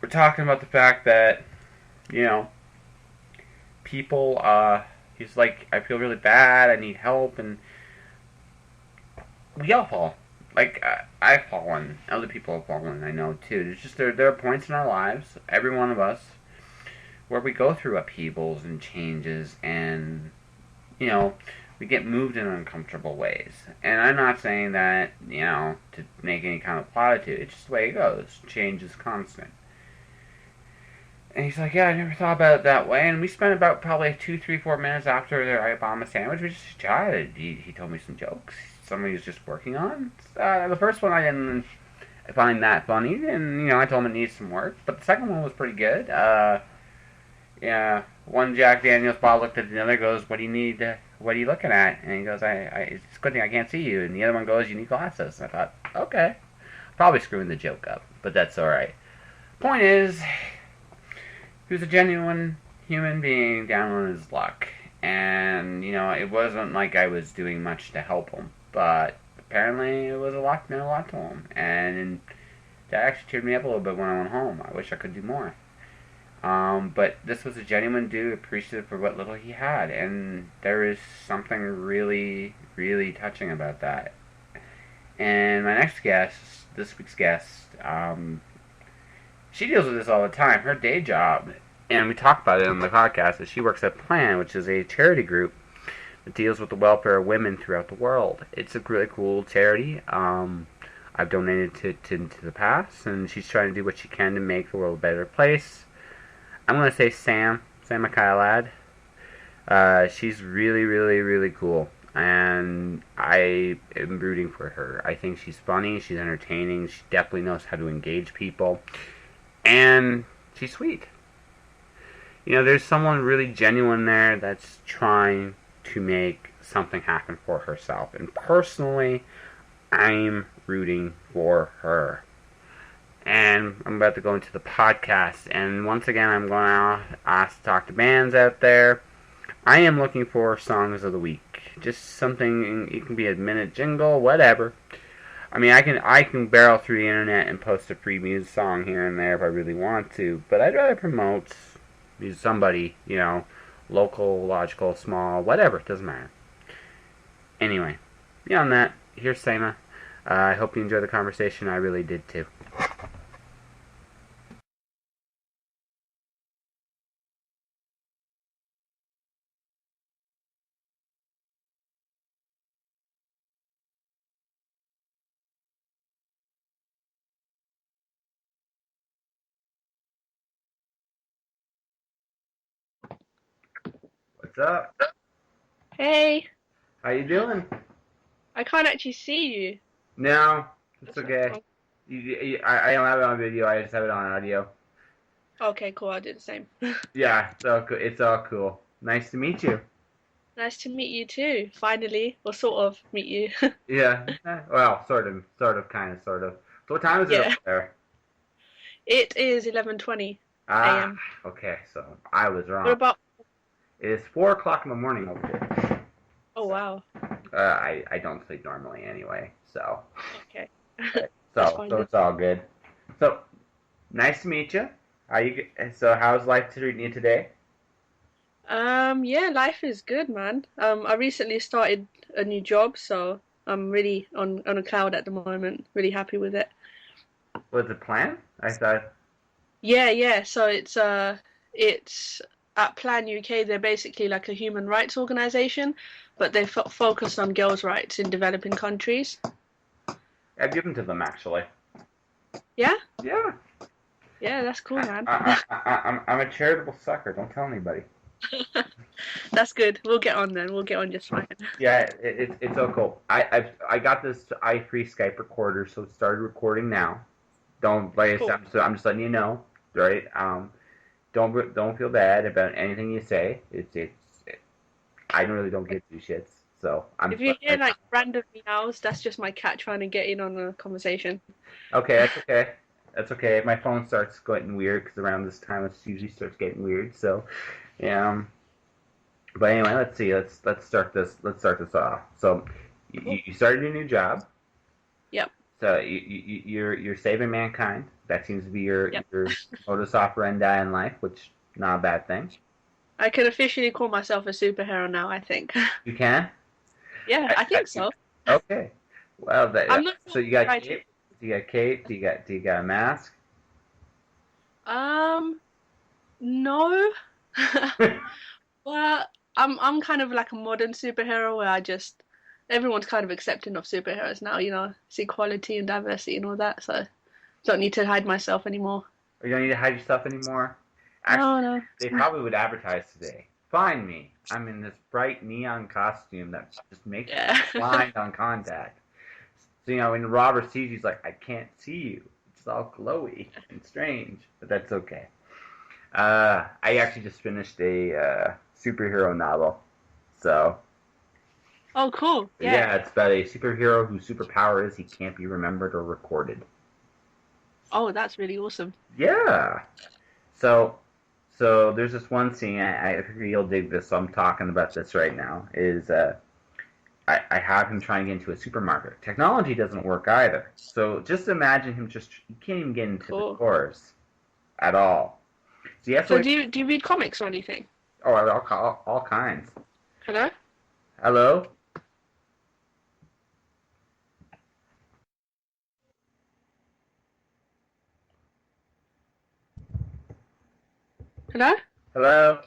we're talking about the fact that, you know, people, he's like, I feel really bad, I need help, and we all fall. Like, I've fallen, other people have fallen, I know too. There's just, there are points in our lives, every one of us, where we go through upheavals and changes, and, you know, we get moved in uncomfortable ways. And I'm not saying that, you know, to make any kind of platitude. It's just the way it goes. Change is constant. And he's like, yeah, I never thought about it that way. And we spent about probably 2, 3, 4 minutes after I bought him a sandwich. We just chatted. He told me some jokes. Something he was just working on. The first one I didn't find that funny. And, you know, I told him it needs some work. But the second one was pretty good. Yeah, one Jack Daniels bottle looked at the other, goes, what do you need? What are you looking at? And he goes, it's a good thing I can't see you. And the other one goes, you need glasses. And I thought, okay. Probably screwing the joke up, but that's alright. Point is, he was a genuine human being down on his luck. And, you know, it wasn't like I was doing much to help him. But apparently it was meant a lot to him. And that actually cheered me up a little bit when I went home. I wish I could do more. But this was a genuine dude, appreciative for what little he had, and there is something really, really touching about that. And my next guest, this week's guest, she deals with this all the time. Her day job, and we talked about it on the podcast, is she works at Plan, which is a charity group that deals with the welfare of women throughout the world. It's a really cool charity. I've donated to the past, and she's trying to do what she can to make the world a better place. I'm going to say Saima Khalid. She's really, really, really cool. And I am rooting for her. I think she's funny, she's entertaining, she definitely knows how to engage people. And she's sweet. You know, there's someone really genuine there that's trying to make something happen for herself. And personally, I'm rooting for her. And I'm about to go into the podcast. And once again, I'm going to ask to talk to bands out there. I am looking for songs of the week. Just something, it can be a minute jingle, whatever. I mean, I can barrel through the internet and post a free music song here and there if I really want to. But I'd rather promote somebody, you know, local, logical, small, whatever. It doesn't matter. Anyway, beyond that, here's Saima. I hope you enjoyed the conversation. I really did too. What's up? Hey, How you doing? I can't actually see you. No, it's That's okay. wrong. I don't have it on video. I just have it on audio. Okay, cool. I'll do the same. Yeah, it's all cool. It's all cool. Nice to meet you. Nice to meet you too. Finally, or sort of meet you. Yeah. Well, sort of, kind of, sort of. So what time is it up Yeah, there? it is 11:20 Ah, a.m. okay. So I was What wrong. about? It is 4 o'clock in the morning over here. Oh So wow. I don't sleep normally anyway. So Okay, that's so fine so then. it's all good. So nice to meet you. So how's life treating you today? Yeah, life is good, man. I recently started a new job, so I'm really on a cloud at the moment. Really happy with it. Was it planned? I thought. Yeah, yeah. So it's at Plan UK. They're basically like a human rights organization, but they focus on girls' rights in developing countries. I've given to them actually. Yeah, Yeah. yeah, that's cool, man. I'm a charitable sucker. Don't tell anybody. That's good. We'll get on then. We'll get on just fine. Yeah, it's so cool. I got this i3 Skype recorder, so it started recording now. Don't like I said, Cool. I'm just letting you know, right? Don't feel bad about anything you say. I really don't give two shits. So I'm If just you letting hear you like random meows, that's just my cat trying to get in on the conversation. know. Okay, that's okay. That's okay. My phone starts getting weird because around this time it usually starts getting weird. So, yeah. But anyway, let's see. Let's start this. Let's start this off. So, Cool. you started a new job. Yep. So you're saving mankind. That seems to be Yep. your modus operandi in life, which not a bad thing. I can officially call myself a superhero now, I think. You can. Yeah, I think so. Okay. Well, I'm not so sure you got writing. cape. You got cape. Do you got a mask? Um, no. Well, I'm kind of like a modern superhero where I just everyone's kind of accepting of superheroes now, it's equality and diversity and all that, so don't need to hide myself anymore. Or you don't need to hide your stuff anymore? No, Actually, no. they probably would advertise today. Find me. I'm in this bright neon costume that just makes you Yeah. blind on contact. So, when Robert sees you, he's like, I can't see you. It's all glowy and strange, but that's okay. I actually just finished a superhero novel. So, Oh, cool. Yeah. yeah, it's about a superhero whose superpower is he can't be remembered or recorded. Oh, that's really awesome. Yeah. So, so there's this one scene. I figure you'll dig this. So I'm talking about this right now. Is I have him trying to get into a supermarket. Technology doesn't work either. So just imagine him he can't even get into the Cool. stores at all. So you have to So wait. do you read comics or anything? Oh, all kinds. Hello? Hello. Hello? Hello.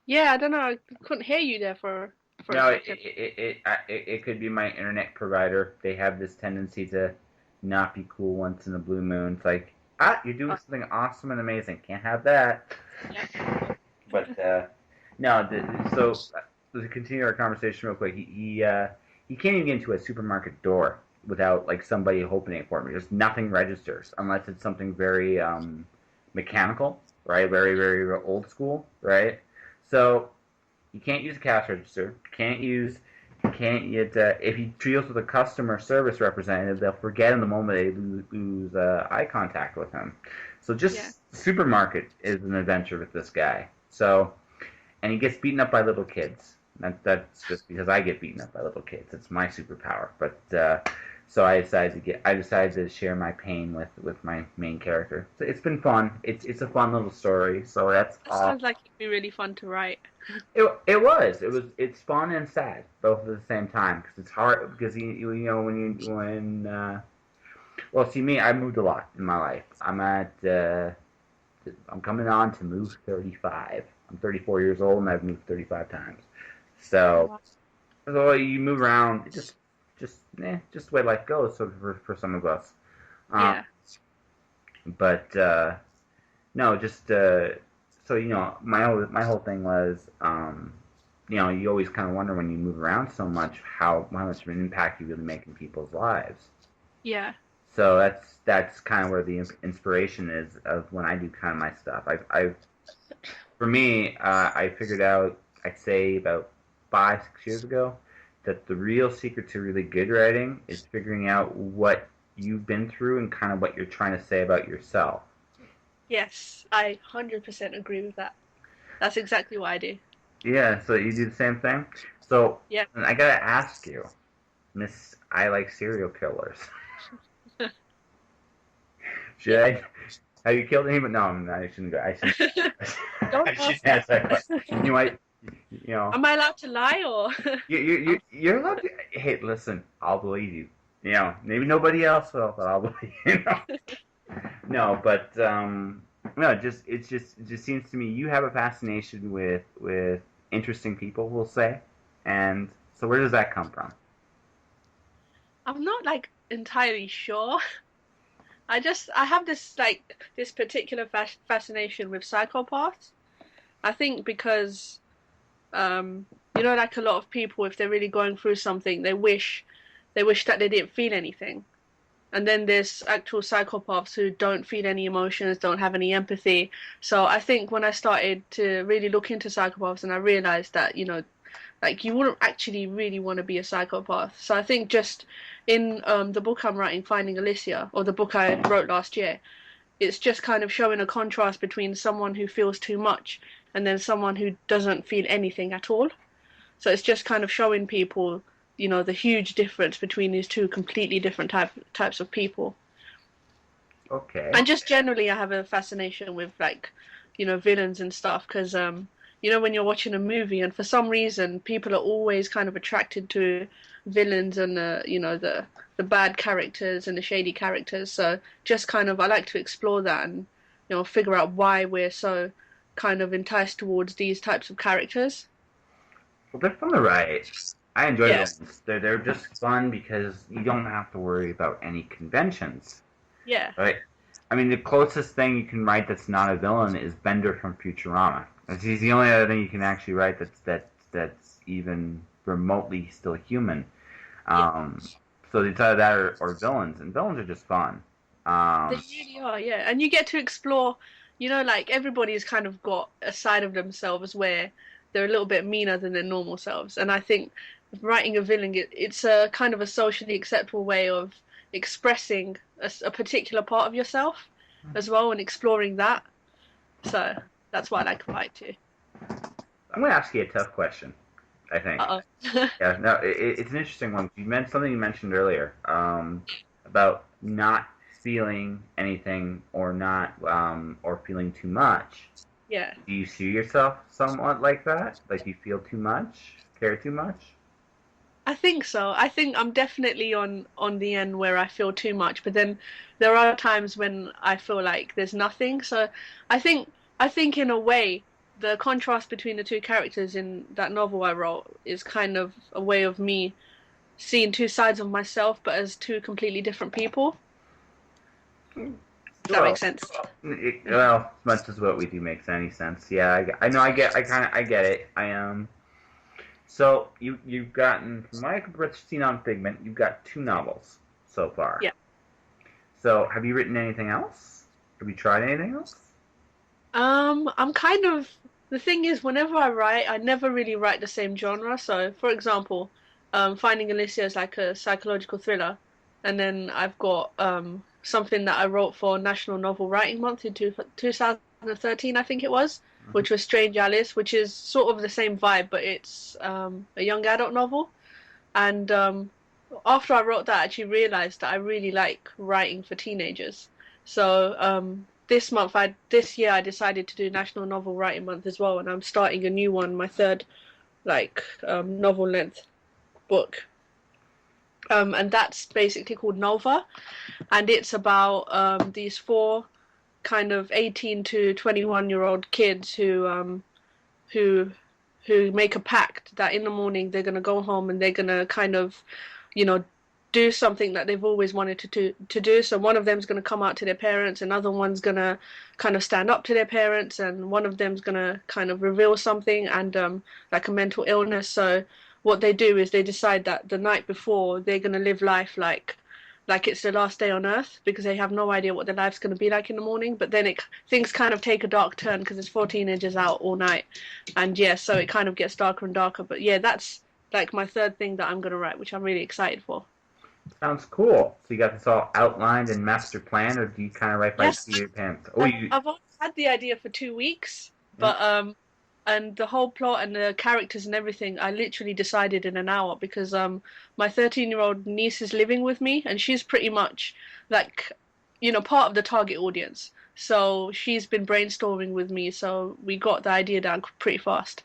Yeah, I don't know. I couldn't hear you there for a No, second. it could be my internet provider. They have this tendency to not be cool once in a blue moon. It's like, you're doing Oh, something awesome and amazing. Can't have that. yeah. But no, so to continue our conversation real quick, he can't even get into a supermarket door without like somebody opening it for him. Just nothing registers unless it's something very mechanical, right? Very very old school, right? So you can't use a cash register. Can't yet if he deals with a customer service representative, they'll forget in the moment they lose eye contact with him. So Yeah. just supermarket is an adventure with this guy. So and he gets beaten up by little kids. That's just because I get beaten up by little kids. It's my superpower. But so I decided to share my pain with my main character. So it's been fun. It's a fun little story. So that's That all. sounds like it'd be really fun to write. It's fun and sad both at the same time because it's hard because when well, see me, I moved a lot in my life. I'm coming on to move 35. I'm 34 years old and I've moved 35 times. Oh, So, wow. you move around, just the way life goes. So for some of us, um, Yeah. but no, just so my whole thing was, you always kind of wonder when you move around so much how much of an impact you really make in people's lives. Yeah. So that's kind of where the inspiration is of when I do kind of my stuff. I've for me, I figured out, I'd say about 5 6 years ago, that the real secret to really good writing is figuring out what you've been through and kind of what you're trying to say about yourself. Yes, I 100% agree with that. That's exactly what I do. Yeah, so you do the same thing. So Yeah. I gotta ask you, Miss, I like serial killers. Should Yeah. I? Have you killed anyone? No, I shouldn't go. I shouldn't. Don't I shouldn't ask that. ask that question. You know, Am I allowed to lie or? you're allowed to. Hey, listen, I'll believe you. Maybe nobody else will, but I'll believe you. No, but no, it just seems to me you have a fascination with interesting people, we'll say, and so where does that come from? I'm not like entirely sure. I have this particular fascination with psychopaths. I think because like a lot of people, if they're really going through something, they wish that they didn't feel anything. And then there's actual psychopaths who don't feel any emotions, don't have any empathy. So I think when I started to really look into psychopaths and I realized that, like you wouldn't actually really want to be a psychopath. So I think just in the book I'm writing, Finding Alicia, or the book I wrote last year, it's just kind of showing a contrast between someone who feels too much and then someone who doesn't feel anything at all. So it's just kind of showing people, the huge difference between these two completely different types of people. Okay. And just generally, I have a fascination with like, villains and stuff because when you're watching a movie and for some reason people are always kind of attracted to villains and the bad characters and the shady characters. So just kind of I like to explore that and figure out why we're so kind of enticed towards these types of characters. Well, they're fun to write. I enjoy Yes. villains. They're just fun because you don't have to worry about any conventions, Yeah. right? I mean, the closest thing you can write that's not a villain is Bender from Futurama. He's the only other thing you can actually write that's even remotely still human. Yeah. Um, so it's either that or villains, and villains are just fun. They really are, yeah. And you get to explore, like everybody's kind of got a side of themselves where they're a little bit meaner than their normal selves. And I think writing a villain, it's a kind of a socially acceptable way of expressing a particular part of yourself as well and exploring that. So that's what I like about it too. I'm going to ask you a tough question. I think. Uh-oh. Yeah, no, it's an interesting one. You meant something you mentioned earlier about not feeling anything or not or feeling too much. Yeah. Do you see yourself somewhat like that? Like you feel too much, care too much? I think so. I think I'm definitely on the end where I feel too much, but then there are times when I feel like there's nothing. So I think I think in a way the contrast between the two characters in that novel I wrote is kind of a way of me seeing two sides of myself, but as two completely different people. If that Well, makes sense. well, as much as what we do makes any sense. Yeah, I know. I get it. I So you've gotten from what I've seen on Figment, you've got 2 novels so far. Yeah. So have you written anything else? Have you tried anything else? I'm kind of the thing is whenever I write, I never really write the same genre. So, for example, Finding Alicia is like a psychological thriller, and then I've got something that I wrote for National Novel Writing Month in 2013, I think it was, Mhm. which was Strange Alice, which is sort of the same vibe, but it's a young adult novel. And after I wrote that, I actually realized that I really like writing for teenagers. So this year, I decided to do National Novel Writing Month as well, and I'm starting a new one, my third like novel length book. And that's basically called Nova, and it's about these four kind of 18 to 21-year-old kids who who make a pact that in the morning they're going to go home and they're going to kind of, you know, do something that they've always wanted to do. So one of them's going to come out to their parents, another one's going to kind of stand up to their parents, and one of them's going to kind of reveal something and like a mental illness. So what they do is they decide that the night before they're going to live life like it's their last day on earth because they have no idea what their life's going to be like in the morning. But then things kind of take a dark turn because there's four teenagers out all night, and yeah, so it kind of gets darker and darker. But yeah, that's like my third thing that I'm going to write, which I'm really excited for. Sounds cool. So you got this all outlined and master planned, or do you kind of write by the Yes, seat of your pants? Oh, you. I've only had the idea for 2 weeks, Yeah. but and the whole plot and the characters and everything, I literally decided in an hour because my 13-year-old niece is living with me, and she's pretty much like, part of the target audience. So she's been brainstorming with me, so we got the idea down pretty fast.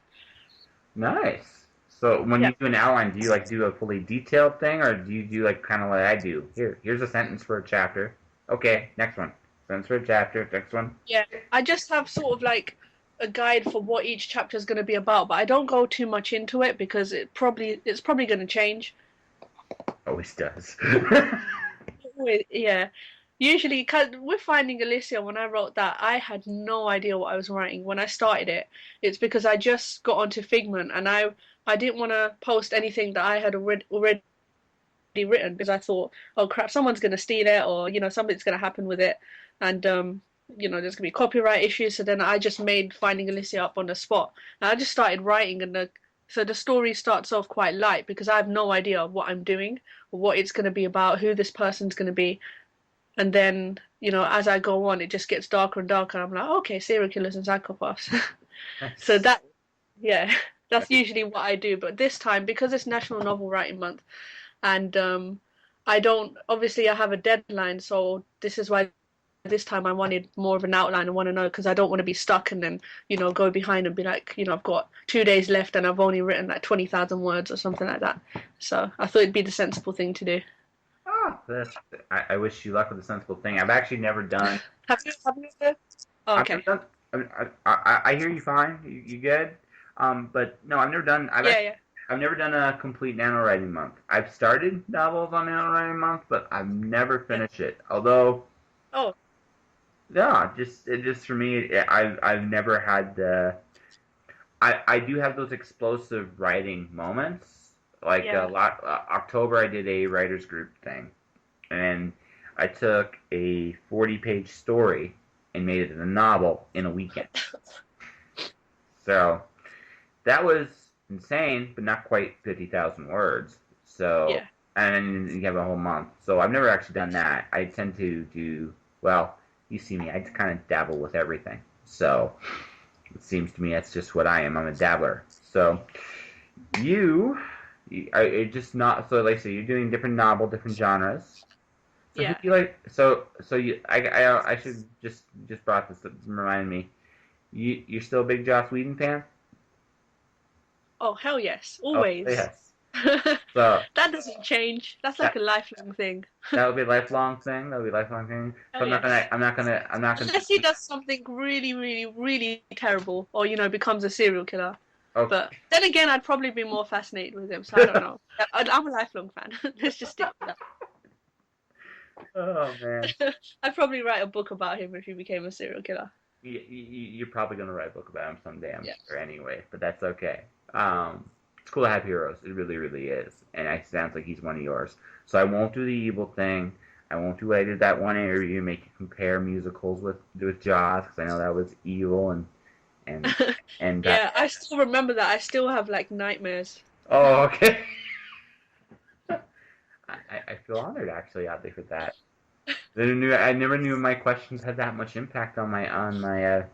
Nice. So when Yeah. you do an outline, do you like do a fully detailed thing, or do you do like kind of like I do? Here's a sentence for a chapter. Okay, next one. Sentence for a chapter. Next one. Yeah, I just have sort of like a guide for what each chapter is going to be about, but I don't go too much into it because it's probably going to change. Always does. Yeah. Usually, cause with Finding Alicia, when I wrote that, I had no idea what I was writing. When I started it, it's because I just got onto Figment and I didn't want to post anything that I had already written because I thought, oh crap, someone's going to steal it or, something's going to happen with it. And, there's going to be copyright issues. So then I just made Finding Alicia up on the spot. And I just started writing so the story starts off quite light because I have no idea what I'm doing or what it's going to be about, who this person's going to be. And then, as I go on, it just gets darker and darker. I'm like, okay, serial killers and psychopaths. So Nice. yeah, that's usually what I do. But this time, because it's National Novel Writing Month, and I don't, obviously, I have a deadline, so this is why this time I wanted more of an outline. I want to know because I don't want to be stuck and then, go behind and be like, I've got 2 days left and I've only written like 20,000 words or something like that. So I thought it'd be the sensible thing to do. Oh, I wish you luck with the sensible thing. I've actually never done. Have you ever? Oh, I've never okay. done. I hear you fine. You good? But no, I've never done. Yeah, yeah. I've never done a complete NaNoWriting month. I've started novels on NaNoWriting month, but I've never Yeah. finished it. Although, Oh, yeah, just for me, I've never had the. I do have those explosive writing moments. Like a yeah. lot. October, I did a writers group thing, and I took a 40-page story and made it a novel in a weekend. So that was insane, but not quite 50,000 words. So, Yeah. and then you have a whole month. So I've never actually done that. I tend to do, well, you see me, I kind of dabble with everything. So it seems to me that's just what I am. I'm a dabbler. So you are just not, so like, so you're doing different different genres. So who do Yeah. you like? So I should just brought this up, remind me. You're still a big Joss Whedon fan? Oh, hell yes. Oh Always. yes. That So doesn't change. That's like that a lifelong thing. that would be a lifelong thing. That would be a lifelong thing. So Hell yes. I'm not gonna. Unless he does something really, really, really terrible or, becomes a serial killer. Okay. But then again, I'd probably be more fascinated with him, so I don't know. I'm a lifelong fan. Let's just stick with Oh man, that. I'd probably write a book about him if he became a serial killer. you're probably gonna write a book about him someday, I'm Yeah. sure. Anyway, but that's okay. It's cool to have heroes. It really, really is. And it sounds like he's one of yours. So I won't do the evil thing. I won't do what I did that one area, make you compare musicals with Jaws, because I know that was evil and and Yeah, I still remember that. I still have like nightmares. oh, okay. I feel honored actually, oddly, for that. I never knew my questions had that much impact on my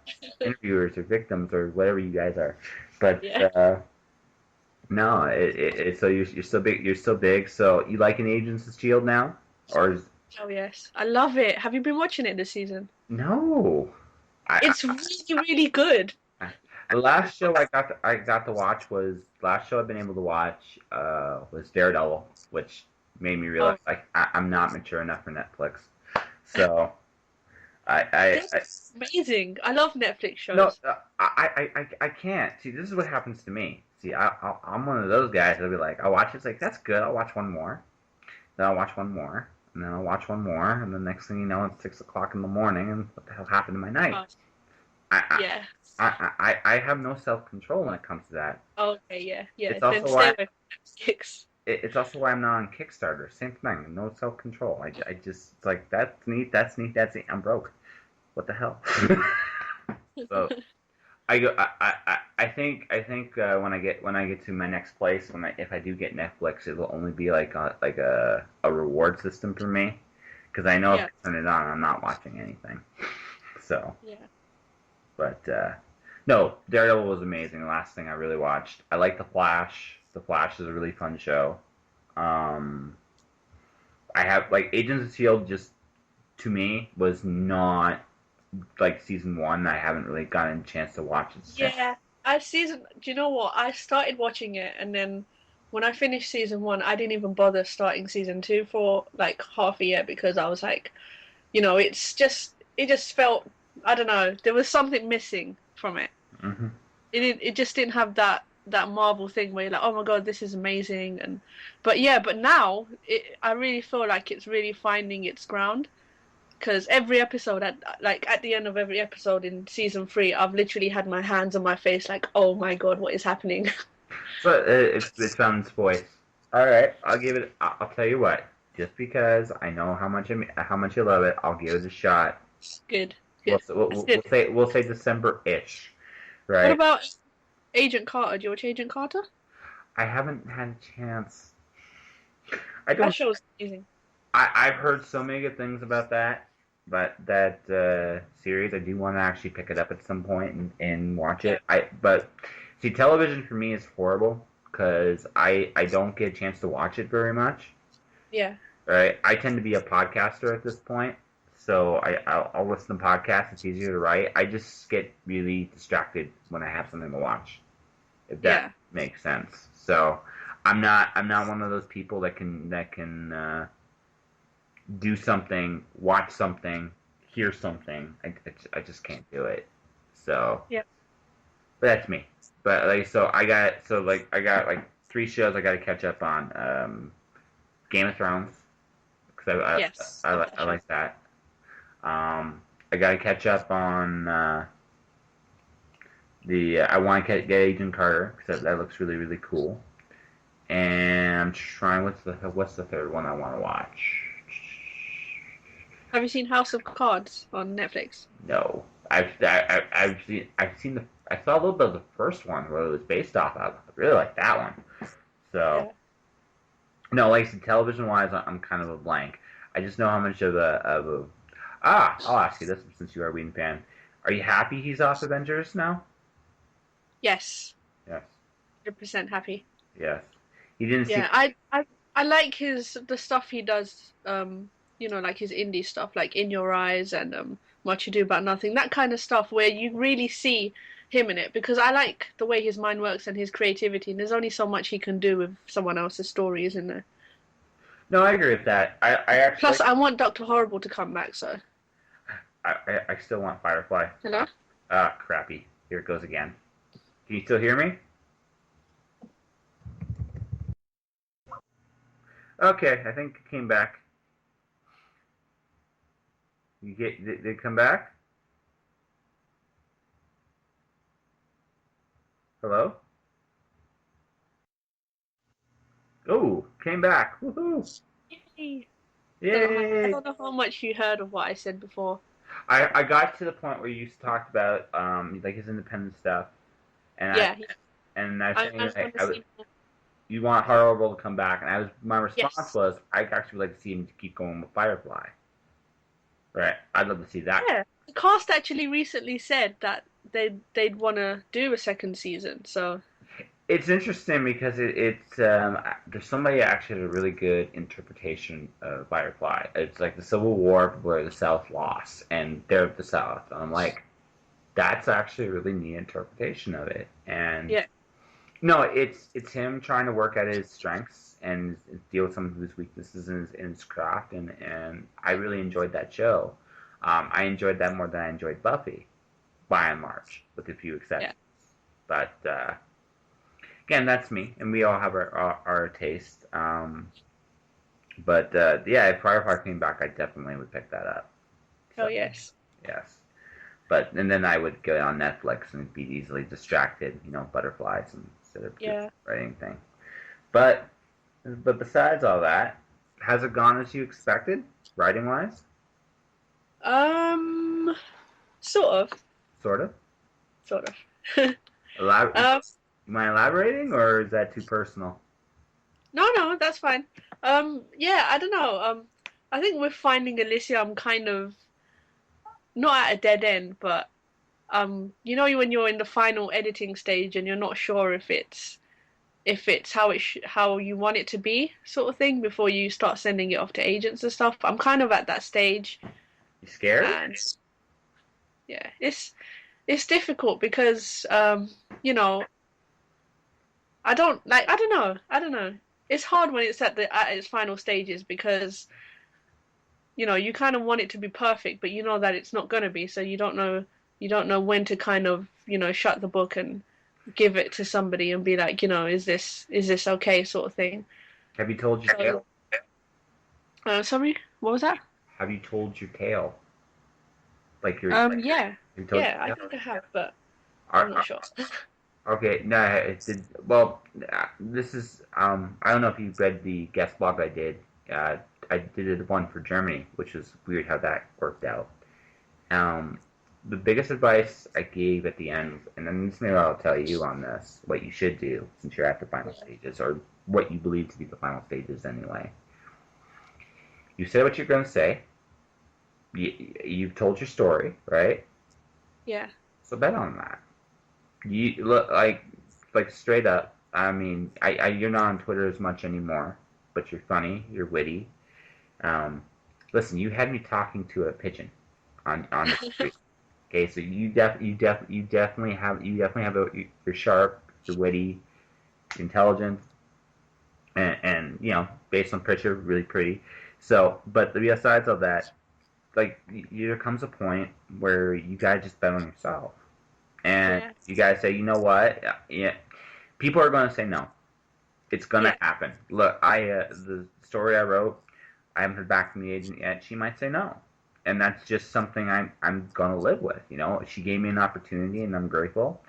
interviewers or victims or whatever you guys are. But Yeah. no, so you're still big. You're still big. So you like an Agents of Shield now, or Oh yes, I love it. Have you been watching it this season? no? I, It's really, really good. the last show I got to watch was last show I've been able to watch was Daredevil, which made me realize Oh, I'm not mature enough for Netflix. So I it's amazing. I love Netflix no, shows. I can't. See, this is what happens to me. See, I'm one of those guys that'll be like, I'll watch it, it's like, that's good, I'll watch one more. Then I'll watch one more. And then I'll watch one more. And the next thing you know, it's 6 o'clock in the morning, and what the hell happened to my night? Oh, I, yeah. I have no self-control when it comes to that. Okay, yeah, yeah. It's Then also stay why away from Netflix. it's also why I'm not on Kickstarter. Same thing, no self-control. I just, it's like, that's neat, that's neat, that's neat. I'm broke. What the hell? So I go. I think when I get to my next place, if I do get Netflix, it will only be like a reward system for me, because I know if Yeah, I turn it on, I'm not watching anything. So, yeah. but no, Daredevil was amazing. The last thing I really watched. I like The Flash. The Flash is a really fun show. Um, I have like Agents of Shield. Just to me was not like season one. I haven't really gotten a chance to watch it since. Yeah, Do you know what? I started watching it, and then when I finished season one, I didn't even bother starting season two for like half a year because I was like, it just felt, I don't know, there was something missing from it. Hmm. It just didn't have that Marvel thing where you're like, oh my God, this is amazing, but now I really feel like it's really finding its ground. Because every episode, at the end of every episode in season three, I've literally had my hands on my face, like, oh my God, what is happening? But it's found its voice. All right, I'll give it. I'll tell you what. Just because I know how much you love it, I'll give it a shot. Good, We'll good. That's good. we'll say December-ish, What right? about Agent Carter? Do you watch Agent Carter? I haven't had a chance. I That don't. show's amazing. I've heard so many good things about that, but that series. I do want to actually pick it up at some point and watch Yeah, it. But see, television for me is horrible because I don't get a chance to watch it very much. yeah, Right? I tend to be a podcaster at this point, So I'll listen to podcasts. It's easier to write. I just get really distracted when I have something to watch, if that Yeah. makes sense. So I'm not one of those people that can do something, watch something, hear something. I just can't do it. So, Yeah. but that's me. But like, I got like three shows I got to catch up on. Game of Thrones, because Yes. Love that I show. like that. I got to catch up on the. I want to get Agent Carter because that looks really really cool. And I'm trying. What's the third one I want to watch? Have you seen House of Cards on Netflix? No, I've seen the. I saw a little bit of the first one where it was based off of. I really like that one. So Yeah. no, like I said, television wise, I'm kind of a blank. I just know how much of a. I'll ask you this since you are a Whedon fan. Are you happy he's off Avengers now? Yes. Yes. 100% happy. Yes. He didn't seem. Yeah, I like the stuff he does, like his indie stuff, like In Your Eyes and Much Ado About Nothing, that kind of stuff where you really see him in it because I like the way his mind works and his creativity, and there's only so much he can do with someone else's story, isn't there? No, I agree with that. I actually Plus, I want Doctor Horrible to come back, so. I still want Firefly. Hello? Crappy. Here it goes again. Can you still hear me? Okay, I think it came back. Did it come back? Hello? Oh, came back. Woohoo! Yay. I Yay! don't know how much you heard of what I said before. I got to the point where you talked about like his independent stuff, and Yeah, I was I saying just want to see. you want Horrible to come back, and my response Yes. was I actually would like to see him to keep going with Firefly. Right? I'd love to see that. Yeah, the cast actually recently said that they'd want to do a second season. So It's interesting because there's somebody actually had a really good interpretation of Firefly. It's like the Civil War where the South lost, and they're the South. And I'm like, that's actually a really neat interpretation of it. And yeah, no, it's him trying to work at his strengths and deal with some of his weaknesses in his craft, and I really enjoyed that show. I enjoyed that more than I enjoyed Buffy, by and large, with a few yeah, exceptions. But again, that's me, and we all have our taste. But yeah, if Firefly came back, I definitely would pick that up. oh So yes, yes, and then I would go on Netflix and be easily distracted, butterflies instead of just yeah. writing thing. But besides all that, has it gone as you expected, writing wise? Um, sort of, Sort of. sort of. Elab- um, Am I elaborating, or is that too personal? no, that's fine. Yeah, I don't know. I think with Finding Alicia, I'm kind of not at a dead end, but when you're in the final editing stage and you're not sure if it's how you want it to be, sort of thing, before you start sending it off to agents and stuff. I'm kind of at that stage, You scared? and yeah, it's difficult because you know, I don't know. It's hard when it's at its final stages because you kind of want it to be perfect, but you know that it's not gonna be, so you don't know when to kind of shut the book and give it to somebody and be like, is this okay, sort of thing. Have you told your So, tale? sorry, what was that? Have you told your tale? Like Yeah, you told yeah, I your tale? think I have, but I'm Are, not sure. okay, no, it did. Well, this is. I don't know if you read the guest blog I did. Uh, I did one for Germany, which was weird how that worked out. Um, the biggest advice I gave at the end, and then this maybe I'll tell you on this, what you should do since you're at the final stages, or what you believe to be the final stages anyway. You said what you're going to say. You've told your story, right? Yeah, So bet on that. You look like straight up. I mean, you're not on Twitter as much anymore, but you're funny, you're witty. Um, Listen, you had me talking to a pigeon on the street. Okay, so you definitely have you're sharp, you're witty, you're intelligent, and based on picture, really pretty. So, but besides all that, like there comes a point where you gotta just bet on yourself, and Yeah. you gotta say, you know what? Yeah, people are gonna say no. It's gonna Yeah. happen. Look, the story I wrote, I haven't heard back from the agent yet. She might say no, and that's just something I'm gonna live with. She gave me an opportunity, and I'm grateful.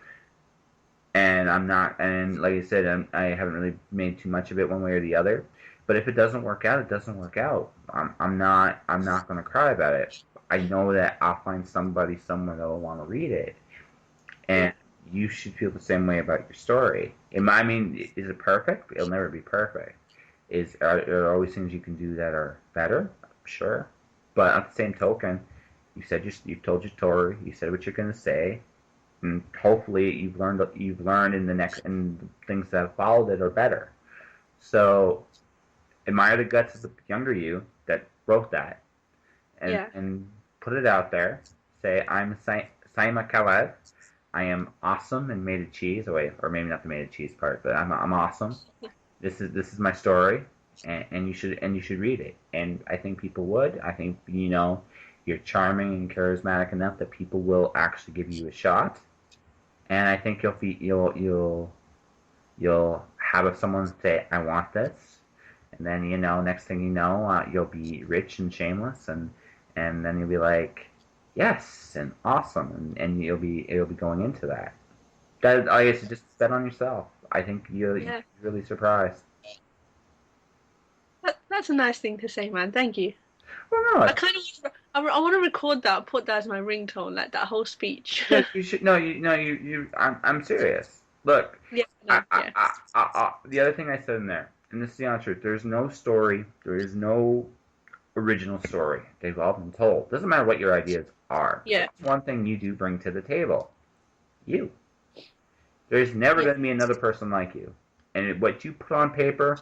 And I'm not, and like I said, I haven't really made too much of it one way or the other. But if it doesn't work out, it doesn't work out. I'm not gonna cry about it. I know that I'll find somebody somewhere that will want to read it, and Yeah. you should feel the same way about your story. I mean, is it perfect? It'll never be perfect. Are there always things you can do that are better? Sure, but at the same token, you've told your story. You said what you're gonna say, and hopefully you've learned in the things that have followed it are better. So admire the guts of the younger you that wrote that, and Yeah. and put it out there. Say I'm Saima Khalid. I am awesome and made of cheese. Or maybe not the made of cheese part, but I'm awesome. This is my story, and you should read it. And I think people would. I think you're charming and charismatic enough that people will actually give you a shot. And I think you'll have someone say, "I want this," and then next thing you know, you'll be rich and shameless, and then you'll be like, "Yes," and awesome, and you'll be going into that. That I guess just bet on yourself. I think you'll be Yeah. really surprised. That's a nice thing to say, man. Thank you. Well, no, I kind of I want to record that, put that as my ringtone, like that whole speech. yes, you should. No, you, no, you. I'm serious. Look, Yeah. No. Yeah. the other thing I said in there, and this is the honest truth. There's no story. There is no original story. They've all been told. Doesn't matter what your ideas are. Yeah. There's one thing you do bring to the table. You. There's never Yeah. going to be another person like you. And what you put on paper,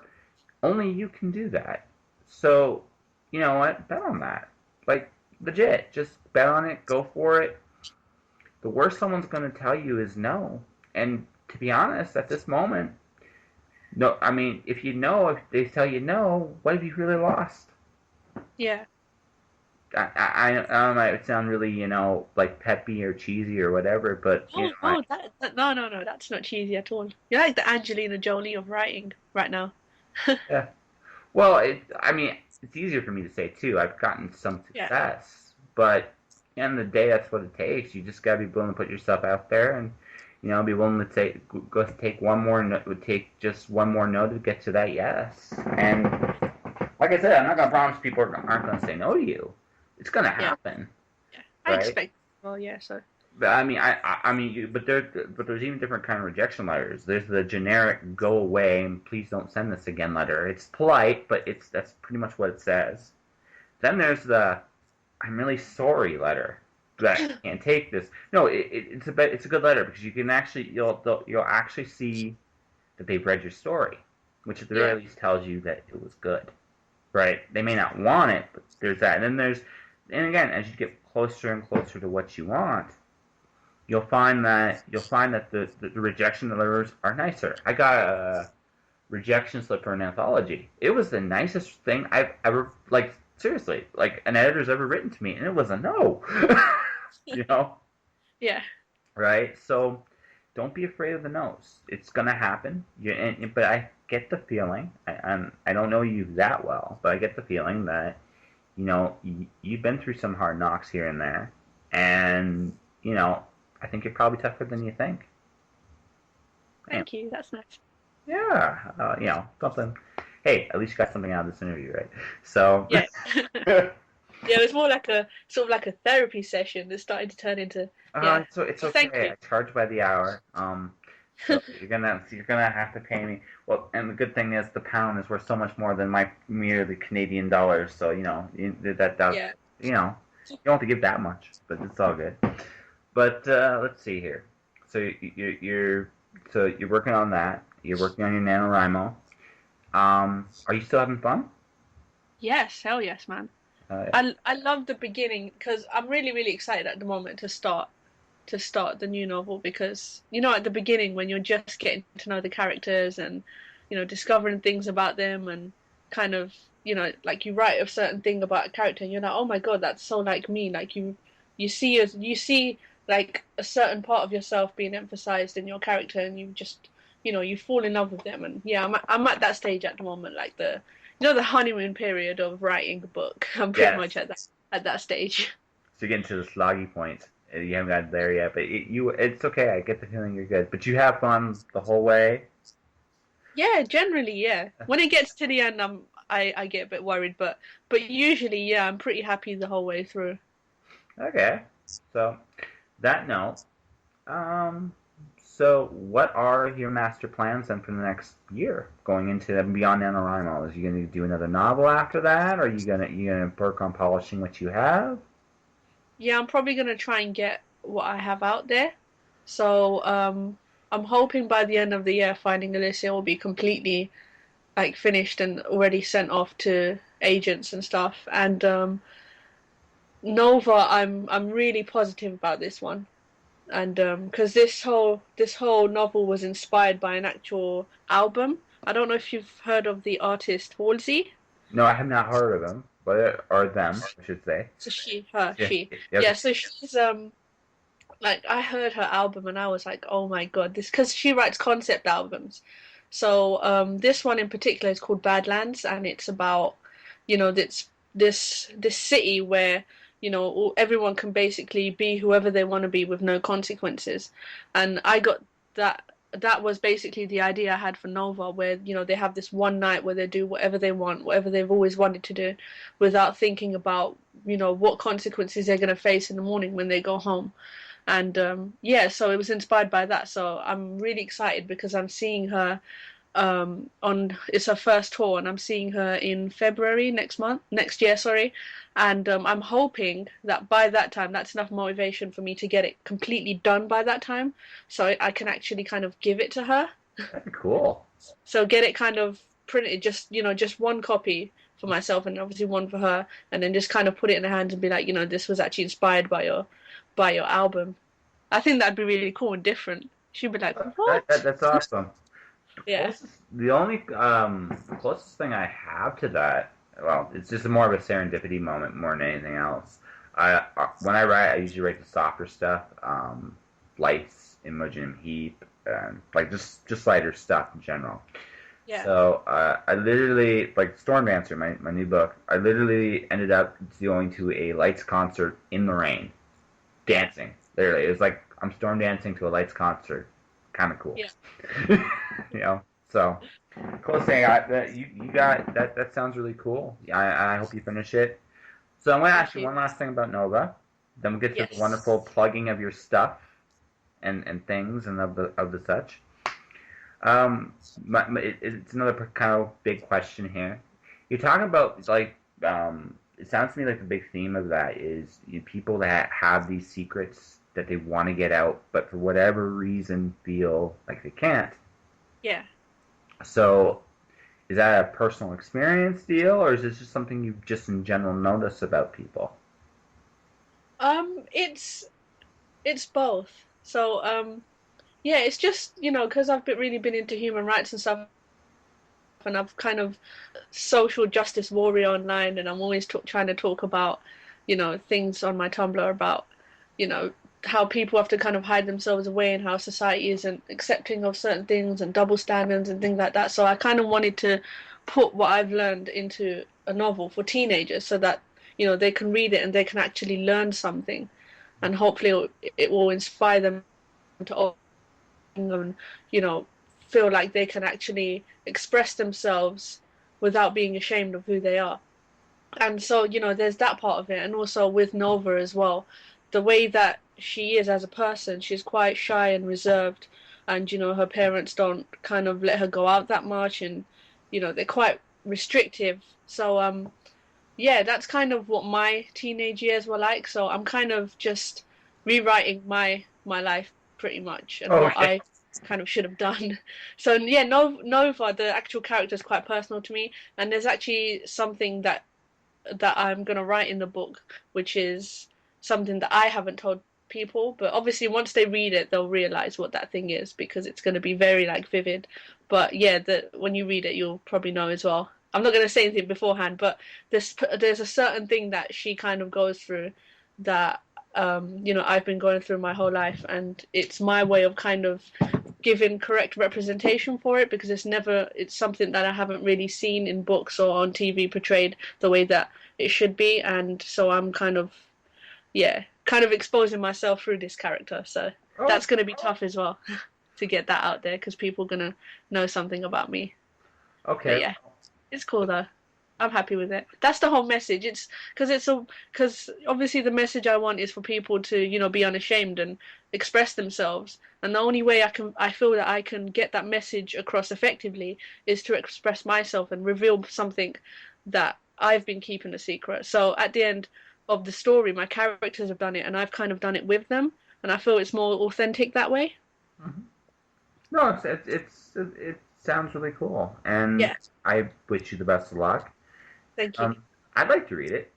only you can do that. So, you know what? Bet on that. Like, legit. Just bet on it. Go for it. The worst someone's going to tell you is no. And to be honest, at this moment, no. I mean, if they tell you no, what have you really lost? Yeah. I might sound really, like peppy or cheesy or whatever, but Oh, no, that's not cheesy at all. You're like the Angelina Jolie of writing right now. yeah. Well, I mean, it's easier for me to say too. I've gotten some Yeah. success, but at the end of the day, that's what it takes. You just gotta be willing to put yourself out there, and be willing to take one more no, take just one more no to get to that yes. And like I said, I'm not gonna promise people aren't gonna say no to you. It's gonna Yeah. happen, Yeah. I right? expect. Well, yeah. So. But I mean, there's even different kind of rejection letters. There's the generic "go away" and "please don't send this again" letter. It's polite, but that's pretty much what it says. Then there's the "I'm really sorry" letter. That I can't take this. No, it's a good letter because you can actually you'll actually see that they've read your story, which at the Yeah. very least tells you that it was good, right? They may not want it, but there's that. And again, as you get closer and closer to what you want, you'll find that the rejection letters are nicer. I got a rejection slip for an anthology. It was the nicest thing I've ever, like, seriously, like an editor's ever written to me, and it was a no. you know, Yeah. right? So don't be afraid of the no's. It's gonna happen. But I get the feeling. I don't know you that well, but I get the feeling that you've been through some hard knocks here and there, and I think you're probably tougher than you think. Yeah, Thank you. That's nice. yeah, something. Hey, at least you got something out of this interview, right? So, Yeah. Yeah, it was more like a sort of like a therapy session that started to turn into yeah. so it's Well, thank okay. you. I charge by the hour. So you're gonna have to pay me. Well, and the good thing is the pound is worth so much more than my merely Canadian dollars. So that Yeah. you know you don't have to give that much, but it's all good. But let's see here. So you're working on that. You're working on your NaNoWriMo. Are you still having fun? Yes, hell yes, man. Yeah. I love the beginning because I'm really excited at the moment to start the new novel because at the beginning when you're just getting to know the characters and discovering things about them and kind of like you write a certain thing about a character and you're like, oh my God, that's so like me. Like you see like a certain part of yourself being emphasized in your character and you just you fall in love with them. And yeah, I'm at that stage at the moment, like the honeymoon period of writing a book. I'm pretty much Yes. at that stage. So you're getting to the sloggy point. You haven't got there yet, but it's okay. I get the feeling you're good. But you have fun the whole way. Yeah, generally, yeah. When it gets to the end, I get a bit worried, but usually, yeah, I'm pretty happy the whole way through. Okay. So that note, um, so what are your master plans then for the next year going into and beyond NaNoWriMo? Is you gonna do another novel after that? Or are you gonna work on polishing what you have? Yeah, I'm probably gonna try and get what I have out there. So, I'm hoping by the end of the year, Finding Alicia will be completely like finished and already sent off to agents and stuff. And Nova, I'm really positive about this one. And because this whole novel was inspired by an actual album. I don't know if you've heard of the artist Halsey. No, I have not heard of them, but or them, I should say. So she, her, Yeah. she, Yeah. yeah. So she's like I heard her album and I was like, oh my God, this because she writes concept albums. So this one in particular is called Badlands, and it's about this city where everyone can basically be whoever they want to be with no consequences. And I got that that was basically the idea I had for Nova, where they have this one night where they do whatever they want, whatever they've always wanted to do, without thinking about what consequences they're going to face in the morning when they go home. And yeah, so it was inspired by that. So I'm really excited because I'm seeing her on it's her first tour, and I'm seeing her in February next year, sorry. And I'm hoping that by that time, that's enough motivation for me to get it completely done by that time, so I can actually kind of give it to her. That'd be cool. So get it kind of printed, just one copy for myself, and obviously one for her, and then just kind of put it in her hands and be like, this was actually inspired by your album. I think that'd be really cool and different. She'd be like, "What?" That's awesome. Yeah, The only closest thing I have to that, well, it's just more of a serendipity moment more than anything else. When I write, I usually write the softer stuff, lights, Imogen Heap, and like just lighter stuff in general. yeah. So I literally, like Storm Dancer, my new book, I literally ended up going to a lights concert in the rain, dancing. Literally, it was like I'm storm dancing to a lights concert. Kind of cool. Yeah. you know. So, cool thing. You got that. That sounds really cool. I hope you finish it. So I'm gonna ask you one last thing about Nova. Then we'll get to the Yes. wonderful plugging of your stuff and things and of the such. It's another kind of big question here. You're talking about like it sounds to me like the big theme of that is people that have these secrets that they want to get out, but for whatever reason feel like they can't. Yeah. So, is that a personal experience deal, or is this just something you just in general notice about people? It's both. So yeah, it's just because I've really been into human rights and stuff, and I've kind of social justice warrior online, and I'm always trying to talk about things on my Tumblr about you know how people have to kind of hide themselves away and how society isn't accepting of certain things and double standards and things like that. So I kind of wanted to put what I've learned into a novel for teenagers so that they can read it and they can actually learn something, and hopefully it will inspire them to and feel like they can actually express themselves without being ashamed of who they are. And so there's that part of it, and also with Nova as well, the way that she is as a person, she's quite shy and reserved, and her parents don't kind of let her go out that much, and they're quite restrictive. So yeah, that's kind of what my teenage years were like. So I'm kind of just rewriting my life pretty much, and what Okay. I kind of should have done. So yeah, Nova, the actual character, is quite personal to me, and there's actually something that that I'm gonna write in the book, which is something that I haven't told people. But obviously, once they read it, they'll realize what that thing is because it's gonna be very like vivid. But yeah, when you read it, you'll probably know as well. I'm not gonna say anything beforehand, but there's a certain thing that she kind of goes through that I've been going through my whole life, and it's my way of kind of giving correct representation for it because it's something that I haven't really seen in books or on TV portrayed the way that it should be, and so I'm kind of exposing myself through this character. So that's going to be tough as well to get that out there because people are going to know something about me. Okay. But yeah, it's cool though. I'm happy with it. That's the whole message. It's because obviously the message I want is for people to be unashamed and express themselves. And the only way I feel that I can get that message across effectively is to express myself and reveal something that I've been keeping a secret. So at the end of the story, my characters have done it, and I've kind of done it with them, and I feel it's more authentic that way. Mm-hmm. No, it sounds really cool, and yeah. I wish you the best of luck. Thank you. I'd like to read it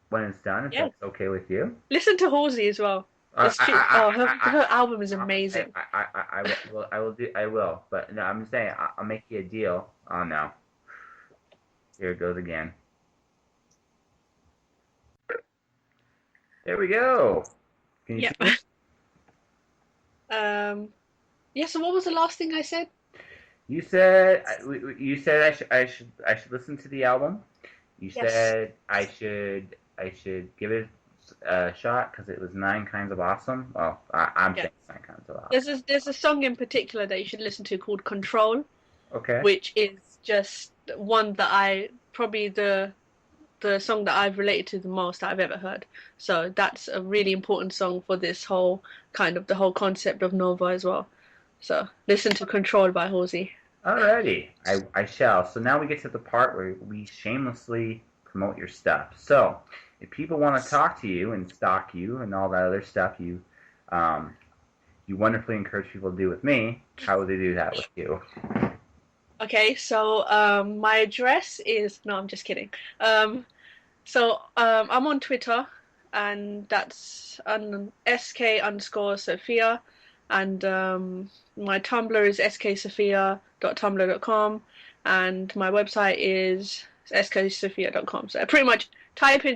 when it's done, if that's okay with you. Listen to Halsey as well. Her album is amazing. I will. But no, I'm just saying, I'll make you a deal. Oh no, here it goes again. There we go. Can you see it? Yeah. So what was the last thing I said? You said I should listen to the album. You said I should give it a shot because it was 9 Kinds of Awesome. Well, I'm saying 9 Kinds of Awesome. There's a song in particular that you should listen to called Control. Okay. Which is just one that probably the song that I've related to the most that I've ever heard. So that's a really important song for this whole the whole concept of Nova as well. So listen to Control by Halsey. Alrighty, I shall. So now we get to the part where we shamelessly promote your stuff. So if people want to talk to you and stalk you and all that other stuff you wonderfully encourage people to do with me, how would they do that with you? Okay, so my address is... No, I'm just kidding. I'm on Twitter, and that's sk_Sophia, and my Tumblr is sksophia.tumblr.com, and my website is sksophia.com. So pretty much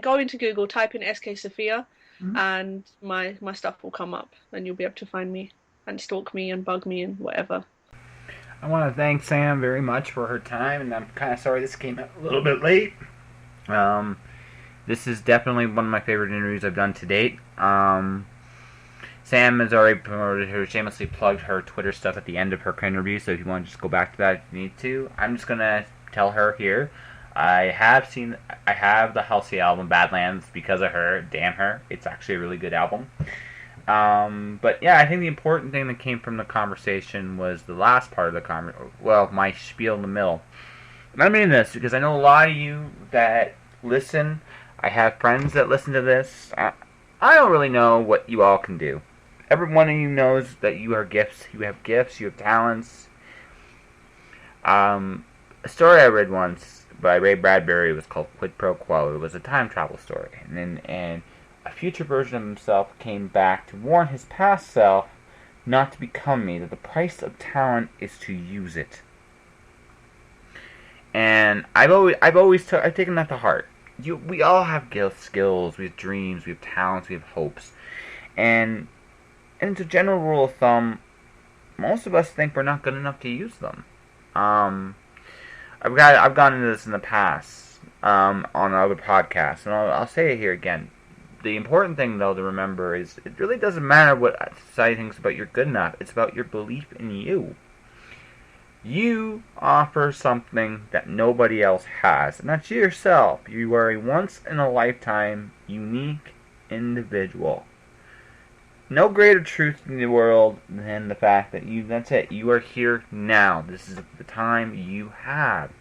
go into Google, type in sksophia, and my stuff will come up, and you'll be able to find me and stalk me and bug me and whatever. I want to thank Sam very much for her time, and I'm kind of sorry this came out a little bit late. This is definitely one of my favorite interviews I've done to date. Sam has already promoted her, shamelessly plugged her Twitter stuff at the end of her interview, so if you want to just go back to that if you need to. I'm just going to tell her here. I have the Halsey album, Badlands, because of her. Damn her. It's actually a really good album. But yeah, I think the important thing that came from the conversation was the last part of the conversation. Well, my spiel in the middle. And I mean this because I know a lot of you that listen. I have friends that listen to this. I don't really know what you all can do. Every one of you knows that you are gifts. You have gifts. You have talents. A story I read once by Ray Bradbury was called Quid Pro Quo. It was a time travel story, and a future version of himself came back to warn his past self not to become me. That the price of talent is to use it. And I've taken that to heart. We all have gifts, skills, we have dreams, we have talents, we have hopes, and it's a general rule of thumb. Most of us think we're not good enough to use them. I've gone into this in the past on other podcasts, and I'll say it here again. The important thing, though, to remember is it really doesn't matter what society thinks about you're good enough. It's about your belief in you. You offer something that nobody else has, and that's yourself. You are a once-in-a-lifetime, unique individual. No greater truth in the world than the fact that that's it. You are here now. This is the time you have.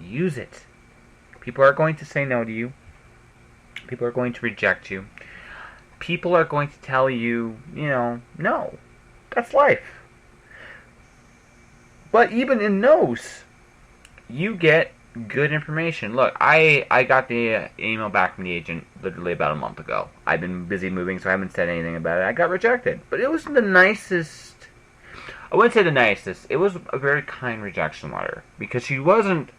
Use it. People are going to say no to you. People are going to reject you. People are going to tell you, no. That's life. But even in those, you get good information. Look, I got the email back from the agent literally about a month ago. I've been busy moving, so I haven't said anything about it. I got rejected, but it wasn't the nicest. I wouldn't say the nicest. It was a very kind rejection letter because she wasn't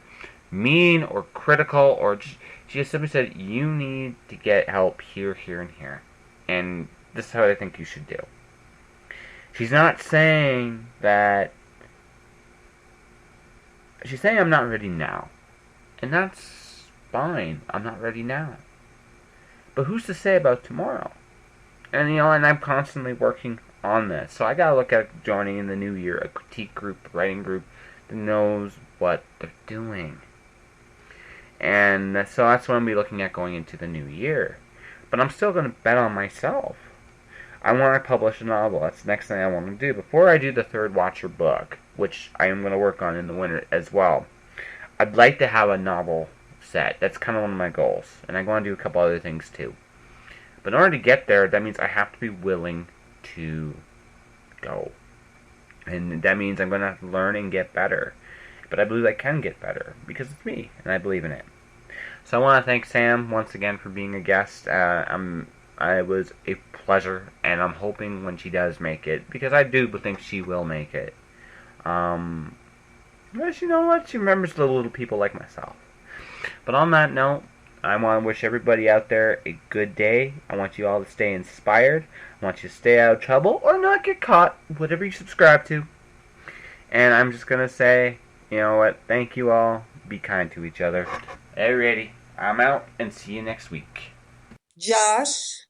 mean or critical, or she just simply said you need to get help here, here, and here, and this is how I think you should do. She's not saying that. She's saying I'm not ready now. And that's fine. I'm not ready now. But who's to say about tomorrow? And and I'm constantly working on this. So I gotta look at joining in the new year a critique group, a writing group that knows what they're doing. And so that's what I'm gonna be looking at going into the new year. But I'm still gonna bet on myself. I want to publish a novel. That's the next thing I want to do. Before I do the third Watcher book, which I am going to work on in the winter as well, I'd like to have a novel set. That's kind of one of my goals. And I want to do a couple other things too. But in order to get there, that means I have to be willing to go. And that means I'm going to have to learn and get better. But I believe I can get better because it's me, and I believe in it. So I want to thank Sam once again for being a guest. I was a pleasure, and I'm hoping when she does make it, because I do think she will make it. But you know what? She remembers the little people like myself. But on that note, I want to wish everybody out there a good day. I want you all to stay inspired. I want you to stay out of trouble or not get caught, whatever you subscribe to. And I'm just going to say, you know what? Thank you all. Be kind to each other. Alrighty, I'm out, and see you next week. Josh.